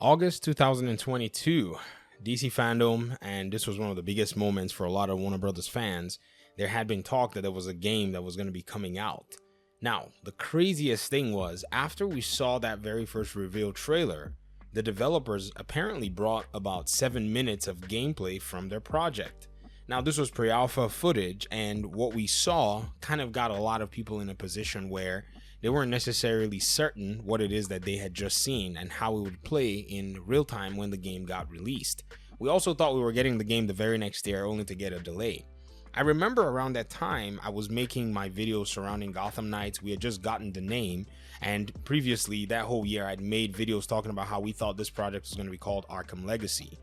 August 2022, DC fandom, and this was one of the biggest moments for a lot of Warner Brothers fans. There had been talk that there was a game that was going to be coming out. Now, the craziest thing was, after we saw that very first reveal trailer, the developers apparently brought about 7 minutes of gameplay from their project. Now, this was pre-alpha footage, and what we saw kind of got a lot of people in a position where they weren't necessarily certain what it is that they had just seen and how it would play in real time when the game got released. We also thought we were getting the game the very next year, only to get a delay. I remember around that time I was making my videos surrounding Gotham Knights. We had just gotten the name, and previously that whole year I'd made videos talking about how we thought this project was going to be called Arkham Legacy.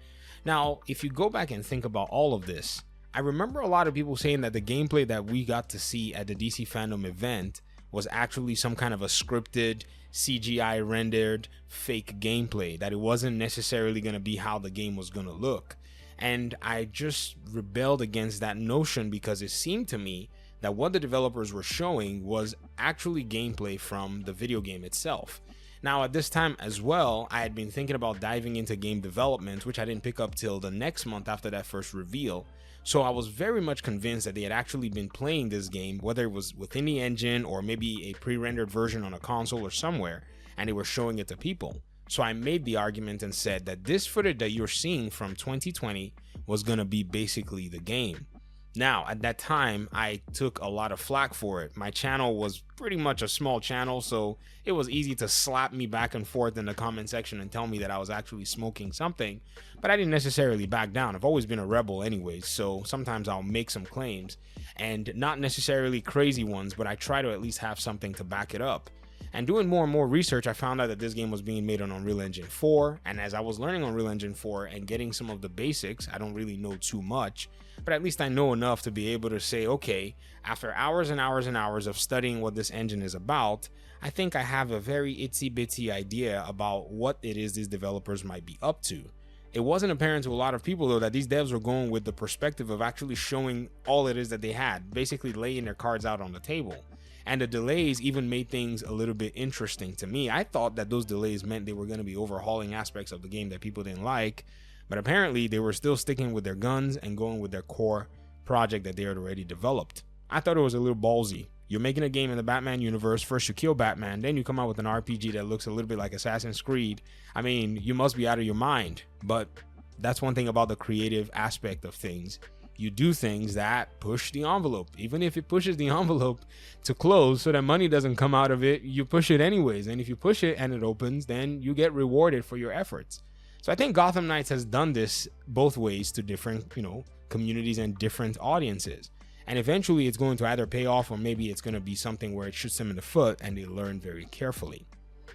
Now, if you go back and think about all of this, I remember a lot of people saying that the gameplay that we got to see at the DC fandom event was actually some kind of a scripted, CGI rendered fake gameplay, that it wasn't necessarily going to be how the game was going to look. And I just rebelled against that notion because it seemed to me that what the developers were showing was actually gameplay from the video game itself. Now, at this time as well, I had been thinking about diving into game development, which I didn't pick up till the next month after that first reveal. So I was very much convinced that they had actually been playing this game, whether it was within the engine or maybe a pre-rendered version on a console or somewhere, and they were showing it to people. So I made the argument and said that this footage that you're seeing from 2020 was going to be basically the game. Now, at that time, I took a lot of flack for it. My channel was pretty much a small channel, so it was easy to slap me back and forth in the comment section and tell me that I was actually smoking something, but I didn't necessarily back down. I've always been a rebel anyways, so sometimes I'll make some claims, and not necessarily crazy ones, but I try to at least have something to back it up. And doing more and more research, I found out that this game was being made on Unreal Engine 4, and as I was learning Unreal Engine 4 and getting some of the basics, I don't really know too much, but at least I know enough to be able to say, okay, after hours and hours and hours of studying what this engine is about, I think I have a very itsy-bitsy idea about what it is these developers might be up to. It wasn't apparent to a lot of people, though, that these devs were going with the perspective of actually showing all it is that they had, basically laying their cards out on the table. And the delays even made things a little bit interesting to me. I thought that those delays meant they were going to be overhauling aspects of the game that people didn't like, but apparently they were still sticking with their guns and going with their core project that they had already developed. I thought it was a little ballsy. You're making a game in the Batman universe, first you kill Batman, then you come out with an RPG that looks a little bit like Assassin's Creed. I mean, you must be out of your mind, but that's one thing about the creative aspect of things. You do things that push the envelope. Even if it pushes the envelope to close so that money doesn't come out of it, you push it anyways. And if you push it and it opens, then you get rewarded for your efforts. So I think Gotham Knights has done this both ways to different, communities and different audiences. And eventually it's going to either pay off, or maybe it's going to be something where it shoots them in the foot and they learn very carefully.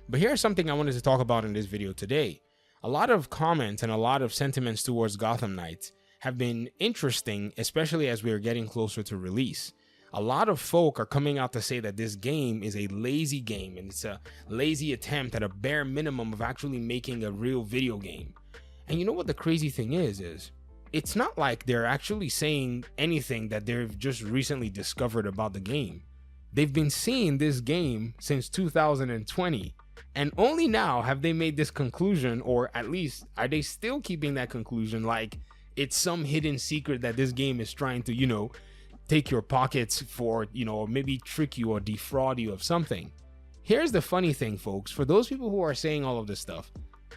But here's something I wanted to talk about in this video today. A lot of comments and a lot of sentiments towards Gotham Knights have been interesting, especially as we are getting closer to release. A lot of folk are coming out to say that this game is a lazy game and it's a lazy attempt at a bare minimum of actually making a real video game. And you know what the crazy thing is it's not like they're actually saying anything that they've just recently discovered about the game. They've been seeing this game since 2020, and only now have they made this conclusion, or at least are they still keeping that conclusion like it's some hidden secret that this game is trying to, take your pockets for, or maybe trick you or defraud you of something. Here's the funny thing, folks. For those people who are saying all of this stuff,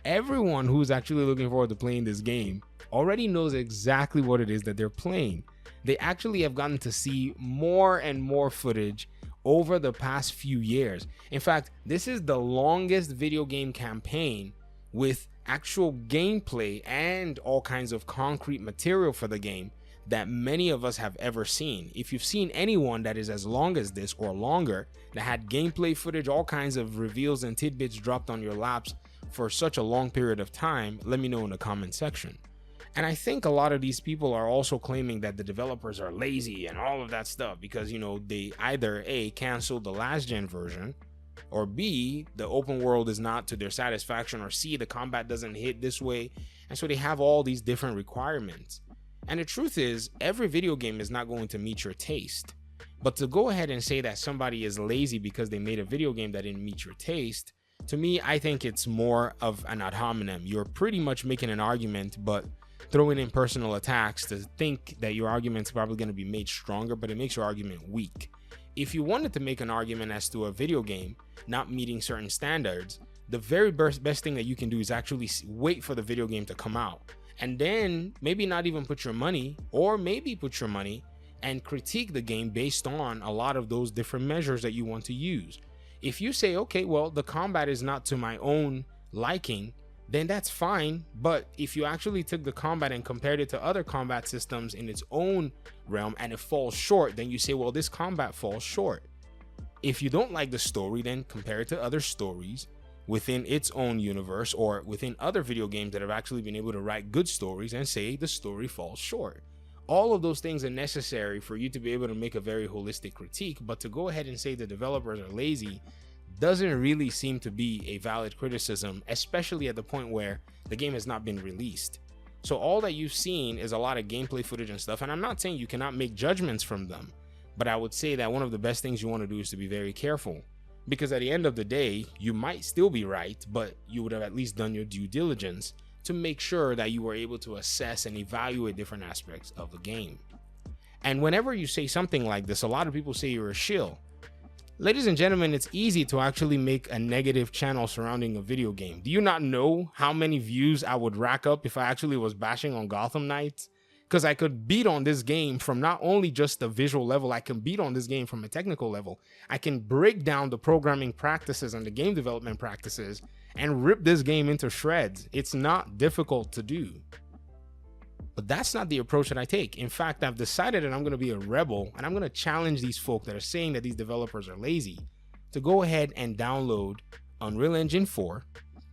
everyone who's actually looking forward to playing this game already knows exactly what it is that they're playing. They actually have gotten to see more and more footage over the past few years. In fact, this is the longest video game campaign with actual gameplay and all kinds of concrete material for the game that many of us have ever seen. If you've seen anyone that is as long as this or longer, that had gameplay footage, all kinds of reveals and tidbits dropped on your laps for such a long period of time, let me know in the comment section. And I think a lot of these people are also claiming that the developers are lazy and all of that stuff because, they either A, canceled the last gen version, or B, the open world is not to their satisfaction, or C, the combat doesn't hit this way, and so they have all these different requirements. And the truth is, every video game is not going to meet your taste. But to go ahead and say that somebody is lazy because they made a video game that didn't meet your taste, To me, I think it's more of an ad hominem. You're pretty much making an argument, but throwing in personal attacks to think that your argument's probably going to be made stronger, but it makes your argument weak. If you wanted to make an argument as to a video game not meeting certain standards, the very best thing that you can do is actually wait for the video game to come out, and then maybe not even put your money, or maybe put your money and critique the game based on a lot of those different measures that you want to use. If you say, okay, well, the combat is not to my own liking, then that's fine. But if you actually took the combat and compared it to other combat systems in its own realm and it falls short, then you say, well, this combat falls short. If you don't like the story, then compare it to other stories within its own universe or within other video games that have actually been able to write good stories, and say the story falls short. All of those things are necessary for you to be able to make a very holistic critique, but to go ahead and say the developers are lazy doesn't really seem to be a valid criticism, especially at the point where the game has not been released. So all that you've seen is a lot of gameplay footage and stuff, and I'm not saying you cannot make judgments from them, but I would say that one of the best things you want to do is to be very careful, because at the end of the day, you might still be right, but you would have at least done your due diligence to make sure that you were able to assess and evaluate different aspects of the game. And whenever you say something like this, a lot of people say you're a shill. Ladies and gentlemen, it's easy to actually make a negative channel surrounding a video game. Do you not know how many views I would rack up if I actually was bashing on Gotham Knights? Because I could beat on this game from not only just the visual level, I can beat on this game from a technical level. I can break down the programming practices and the game development practices and rip this game into shreds. It's not difficult to do. But that's not the approach that I take. In fact, I've decided that I'm going to be a rebel, and I'm going to challenge these folk that are saying that these developers are lazy to go ahead and download Unreal Engine 4.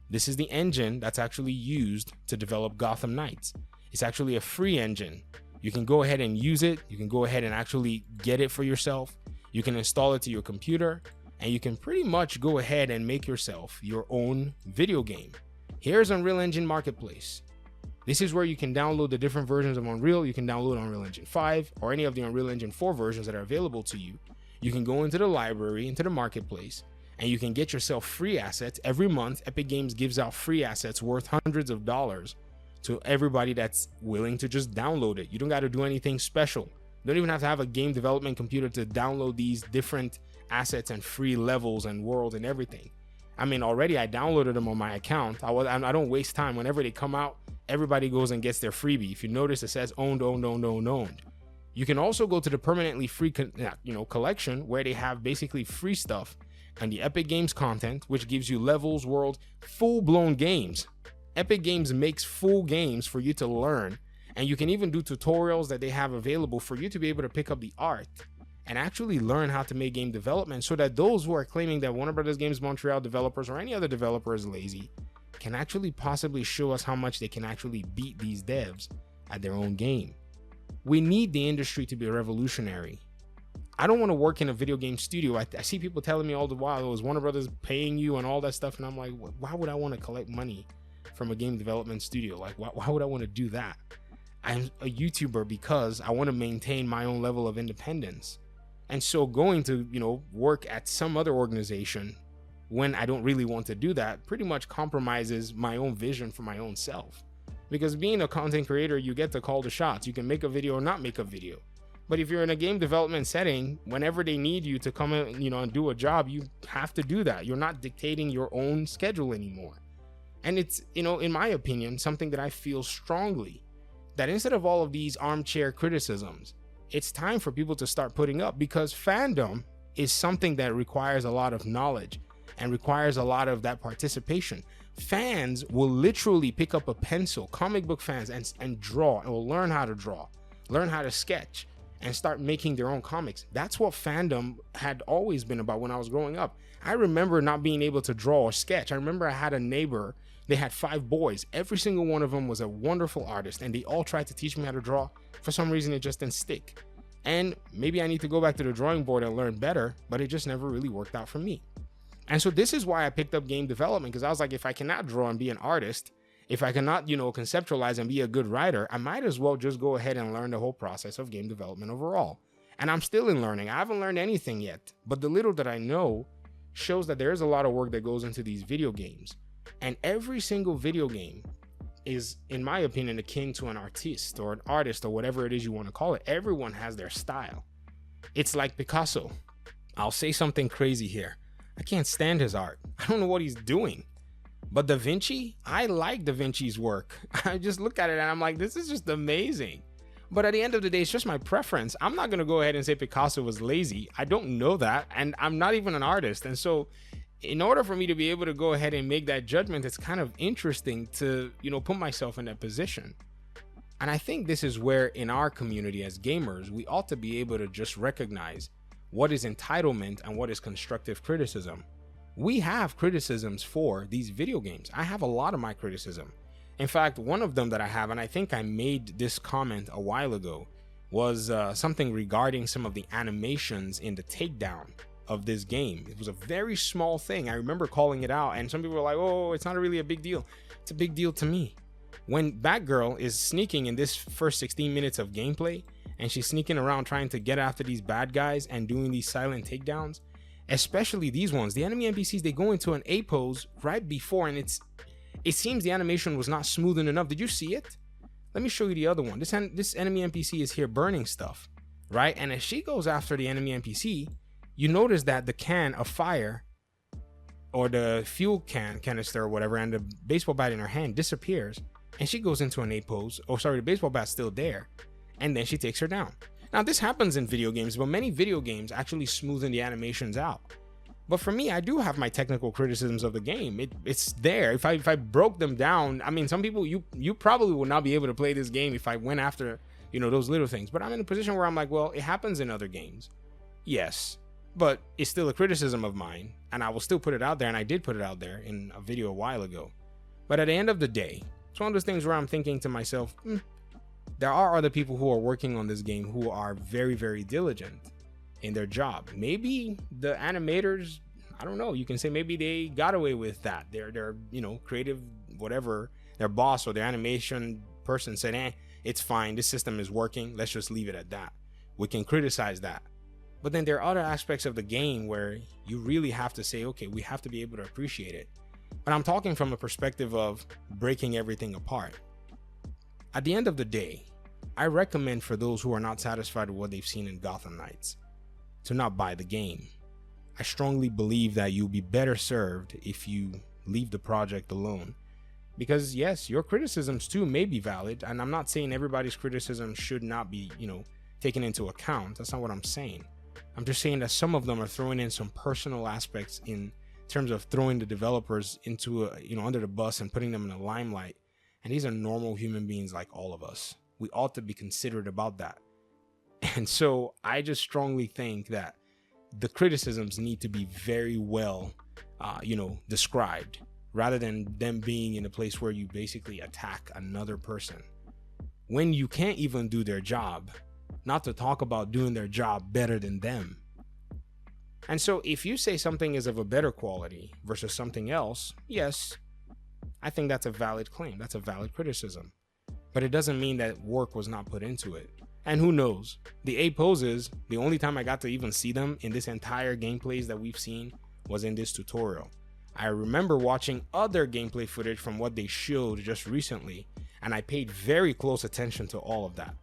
This is the engine that's actually used to develop Gotham Knights. It's actually a free engine. You can go ahead and use it. You can go ahead and actually get it for yourself. You can install it to your computer, and you can pretty much go ahead and make yourself your own video game. Here's Unreal Engine Marketplace. This is where you can download the different versions of Unreal. You can download Unreal Engine 5 or any of the Unreal Engine 4 versions that are available to you. You can go into the library, into the marketplace, and you can get yourself free assets. Every month, Epic Games gives out free assets worth hundreds of dollars to everybody that's willing to just download it. You don't got to do anything special. You don't even have to have a game development computer to download these different assets and free levels and world and everything. I mean, already I downloaded them on my account. I don't waste time. Whenever they come out, everybody goes and gets their freebie. If you notice, it says owned, owned, owned, owned, owned. You can also go to the permanently free collection, where they have basically free stuff and the Epic Games content, which gives you levels, world, full-blown games. Epic Games makes full games for you to learn, and you can even do tutorials that they have available for you to be able to pick up the art and actually learn how to make game development, so that those who are claiming that Warner Brothers Games Montreal developers or any other developer is lazy can actually possibly show us how much they can actually beat these devs at their own game. We need the industry to be revolutionary. I don't want to work in a video game studio. I see people telling me all the while, "Oh, is Warner Brothers paying you?" and all that stuff, and I'm like, why would I want to collect money from a game development studio? Like, why would I want to do that? I'm a YouTuber because I want to maintain my own level of independence. And so going to, work at some other organization when I don't really want to do that pretty much compromises my own vision for my own self. Because being a content creator, you get to call the shots. You can make a video or not make a video. But if you're in a game development setting, whenever they need you to come in, and do a job, you have to do that. You're not dictating your own schedule anymore. And it's, in my opinion, something that I feel strongly, that instead of all of these armchair criticisms, it's time for people to start putting up, because fandom is something that requires a lot of knowledge and requires a lot of that participation. Fans will literally pick up a pencil, comic book fans, and draw, and will learn how to draw, learn how to sketch, and start making their own comics. That's what fandom had always been about when I was growing up. I remember not being able to draw or sketch. I remember I had a neighbor, they had 5 boys. Every single one of them was a wonderful artist, and they all tried to teach me how to draw. For some reason, it just didn't stick. And maybe I need to go back to the drawing board and learn better, but it just never really worked out for me. And so this is why I picked up game development, because I was like, if I cannot draw and be an artist, if I cannot, conceptualize and be a good writer, I might as well just go ahead and learn the whole process of game development overall. And I'm still in learning. I haven't learned anything yet, but the little that I know shows that there is a lot of work that goes into these video games. And every single video game is, in my opinion, akin to an artist or whatever it is you want to call it. Everyone has their style. It's like Picasso. I'll say something crazy here. I can't stand his art. I don't know what he's doing. But Da Vinci, I like Da Vinci's work. I just look at it and I'm like, this is just amazing. But at the end of the day, it's just my preference. I'm not going to go ahead and say Picasso was lazy. I don't know that. And I'm not even an artist. And so in order for me to be able to go ahead and make that judgment, it's kind of interesting to, put myself in that position. And I think this is where in our community as gamers, we ought to be able to just recognize what is entitlement and what is constructive criticism. We have criticisms for these video games. I have a lot of my criticism. In fact, one of them that I have, and I think I made this comment a while ago, was something regarding some of the animations in the takedown of this game. It was a very small thing. I remember calling it out, and some people were like, oh, it's not really a big deal. It's a big deal to me. When Batgirl is sneaking in this first 16 minutes of gameplay, and she's sneaking around trying to get after these bad guys and doing these silent takedowns, especially these ones, the enemy NPCs, they go into an A pose right before, and it seems the animation was not smoothened enough. Did you see it? Let me show you the other one. This enemy NPC is here burning stuff, right? And as she goes after the enemy NPC, you notice that the can of fire or the fuel canister or whatever, and the baseball bat in her hand disappears, and she goes into an A pose. Oh, sorry, the baseball bat's still there, and then she takes her down. Now, this happens in video games, but many video games actually smoothen the animations out. But for me, I do have my technical criticisms of the game. It's there. If I broke them down, I mean, some people, you probably will not be able to play this game if I went after, those little things. But I'm in a position where I'm like, well, it happens in other games. Yes, but it's still a criticism of mine, and I will still put it out there, and I did put it out there in a video a while ago. But at the end of the day, it's one of those things where I'm thinking to myself, there are other people who are working on this game who are very, very diligent in their job. Maybe the animators, I don't know, you can say maybe they got away with that. They're creative, whatever, their boss or their animation person said, it's fine, this system is working, let's just leave it at that. We can criticize that. But then there are other aspects of the game where you really have to say, okay, we have to be able to appreciate it. But I'm talking from a perspective of breaking everything apart. At the end of the day, I recommend for those who are not satisfied with what they've seen in Gotham Knights to not buy the game. I strongly believe that you'll be better served if you leave the project alone. Because yes, your criticisms too may be valid, and I'm not saying everybody's criticism should not be, taken into account. That's not what I'm saying. I'm just saying that some of them are throwing in some personal aspects in terms of throwing the developers into under the bus and putting them in the limelight. And these are normal human beings like all of us. We ought to be considerate about that. And so I just strongly think that the criticisms need to be very well, described, rather than them being in a place where you basically attack another person when you can't even do their job, not to talk about doing their job better than them. And so if you say something is of a better quality versus something else, yes, I think that's a valid claim. That's a valid criticism. But it doesn't mean that work was not put into it. And who knows? The A poses, the only time I got to even see them in this entire gameplays that we've seen was in this tutorial. I remember watching other gameplay footage from what they showed just recently, and I paid very close attention to all of that.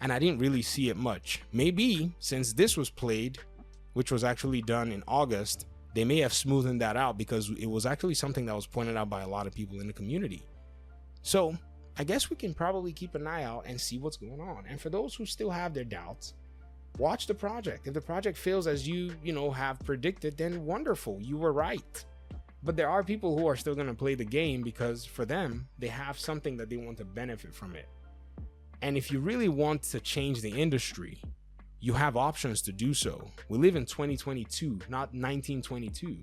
And I didn't really see it much. Maybe since this was played, which was actually done in August, they may have smoothened that out because it was actually something that was pointed out by a lot of people in the community. So I guess we can probably keep an eye out and see what's going on. And for those who still have their doubts, watch the project. If the project fails as you have predicted, then wonderful, you were right. But there are people who are still going to play the game because for them, they have something that they want to benefit from it. And if you really want to change the industry, you have options to do so. We live in 2022, not 1922.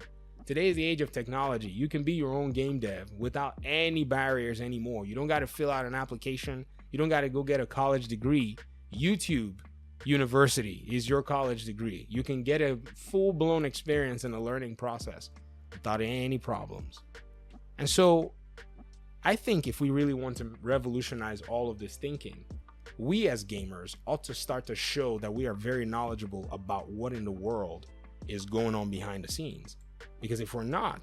Today is the age of technology. You can be your own game dev without any barriers anymore. You don't got to fill out an application. You don't got to go get a college degree. YouTube University is your college degree. You can get a full-blown experience in the learning process without any problems. And so I think if we really want to revolutionize all of this thinking, we as gamers ought to start to show that we are very knowledgeable about what in the world is going on behind the scenes. Because if we're not,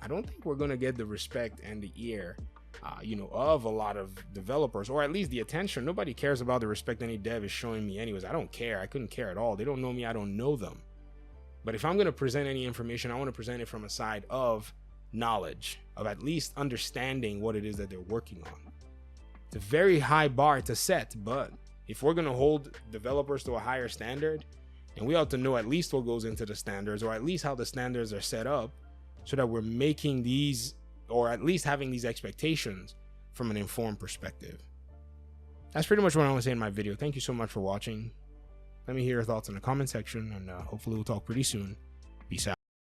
I don't think we're going to get the respect and the ear, of a lot of developers, or at least the attention. Nobody cares about the respect any dev is showing me anyways. I don't care. I couldn't care at all. They don't know me. I don't know them. But if I'm going to present any information, I want to present it from a side of knowledge, of at least understanding what it is that they're working on. It's a very high bar to set, but if we're going to hold developers to a higher standard, then we ought to know at least what goes into the standards, or at least how the standards are set up, so that we're making these, or at least having these expectations from an informed perspective. That's pretty much what I want to say in my video. Thank you so much for watching. Let me hear your thoughts in the comment section, and hopefully we'll talk pretty soon. Peace out.